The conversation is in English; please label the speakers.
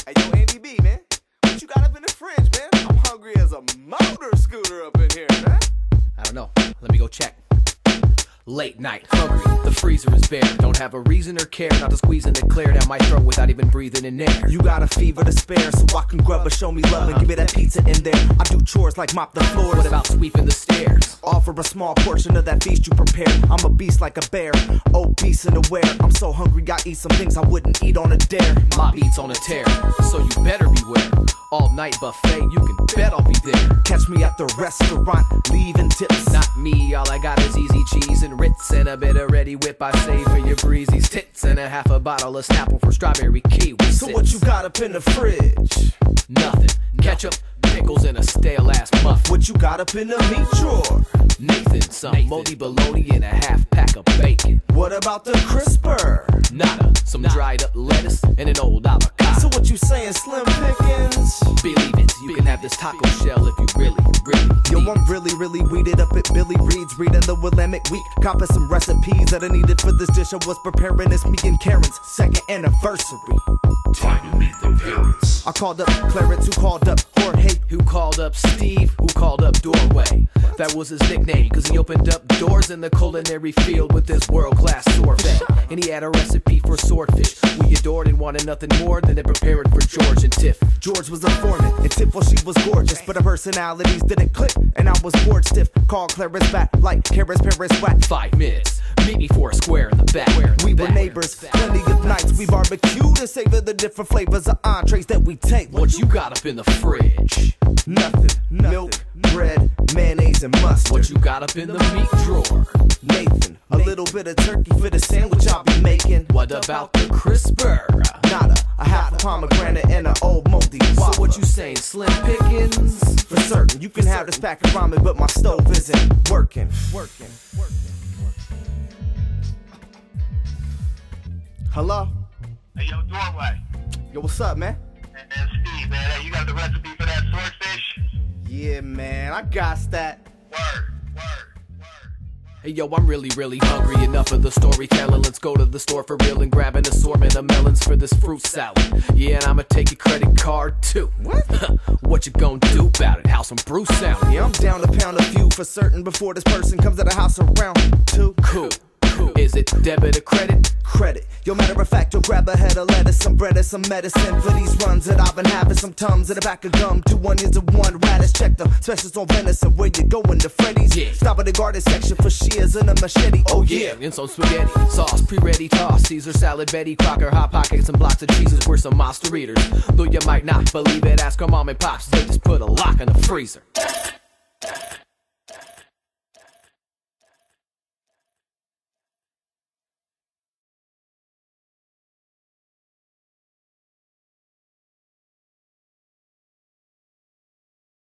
Speaker 1: Hey, yo, Andy B, man. What you got up in the fridge, man? I'm hungry as a motor scooter up in here, man.
Speaker 2: I don't know. Let me go check. Late night, hungry, the freezer is bare. Don't have a reason or care not to squeeze and declare down my throat without even breathing in air.
Speaker 1: You got a fever to spare, so I can grub or show me love and give me that pizza in there. I do chores like mop the floors.
Speaker 2: What about sweeping the stairs?
Speaker 1: Offer a small portion of that feast you prepared. I'm a beast like a bear, obese and aware. I'm so hungry, I eat some things I wouldn't eat on a dare.
Speaker 2: My beat's on a tear, so you better beware. All night buffet, you can bet I'll be there.
Speaker 1: Catch me at the restaurant, leaving tips.
Speaker 2: Not me, all I got is easy cheese and Ritz and a bit of Ready Whip. I save for your breezy's tits and a half a bottle of Snapple for strawberry kiwi.
Speaker 1: So what you got up in the fridge?
Speaker 2: Nothing. Ketchup, pickles, and a stale ass muffin.
Speaker 1: What you got up in the meat drawer?
Speaker 2: Nathan, some moldy bologna and a half pack of bacon.
Speaker 1: What about the crisper?
Speaker 2: Nada, some dried up lettuce and an old avocado.
Speaker 1: So what you saying, slim pickings?
Speaker 2: Believe it, you can have this taco shell if you really
Speaker 1: Yo, I'm really weeded up at Billy Reed's, reading the Willamette Week, copping some recipes that I needed for this dish I was preparing. It's me and Karen's second anniversary.
Speaker 3: Time to meet the parents.
Speaker 1: I called up Clarence, who called up Jorge,
Speaker 2: who called up Steve, who called up Doorway. That was his nickname, cause he opened up doors in the culinary field with this world-class sorbet. And he had a recipe for swordfish we adored and wanted nothing more than to prepare it for George and Tiff.
Speaker 1: George was a foreman, and Tiff, well, she was gorgeous, but her personalities didn't click, and I was bored stiff. Called Clarence back like Karen's Paris whack.
Speaker 2: 5 minutes, meet me for a square in the back.
Speaker 1: We were neighbors, plenty of nights we barbecued and savored the different flavors of entrees that we take.
Speaker 2: What you got up in the fridge?
Speaker 1: Nothing. Milk, bread, mayonnaise, and mustard.
Speaker 2: What you got up in the meat drawer?
Speaker 1: Nathan, a little bit of turkey for the sandwich I'll be making.
Speaker 2: What about the crisper?
Speaker 1: Nada, a half a pomegranate and an old moldy waffle.
Speaker 2: So what you saying, slim pickings?
Speaker 1: For certain, you can have this pack of ramen, but my stove isn't working. Hello?
Speaker 4: Hey, yo, Doorway.
Speaker 1: Yo, what's up, man?
Speaker 4: And Steve, man. Hey, you got the recipe for that swordfish?
Speaker 1: Yeah, man, I got that.
Speaker 4: Word.
Speaker 2: Hey yo, I'm really hungry. Enough of the storytelling. Let's go to the store for real and grab an assortment of melons for this fruit salad. Yeah, and I'ma take your credit card too.
Speaker 1: What?
Speaker 2: What you gonna do about it? How some Bruce sound?
Speaker 1: Yeah, I'm down to pound a few for certain before this person comes to the house around 2.
Speaker 2: Cool. Is it debit or credit?
Speaker 1: Credit. Yo, matter of fact, you'll grab a head of lettuce, some bread, and some medicine for these runs that I've been having. Some Tums and a pack of gum, 2 onions and 1 radish. Check the specials on venison. Where you going to Freddy's?
Speaker 2: Yeah.
Speaker 1: Stop at the garden section for shears and a machete. Oh yeah.
Speaker 2: And some spaghetti, sauce, pre-ready toss, Caesar salad, Betty Crocker, Hot Pockets, and blocks of cheeses. We're some monster eaters. Though you might not believe it, ask our mom and pops. They just put a lock in the freezer.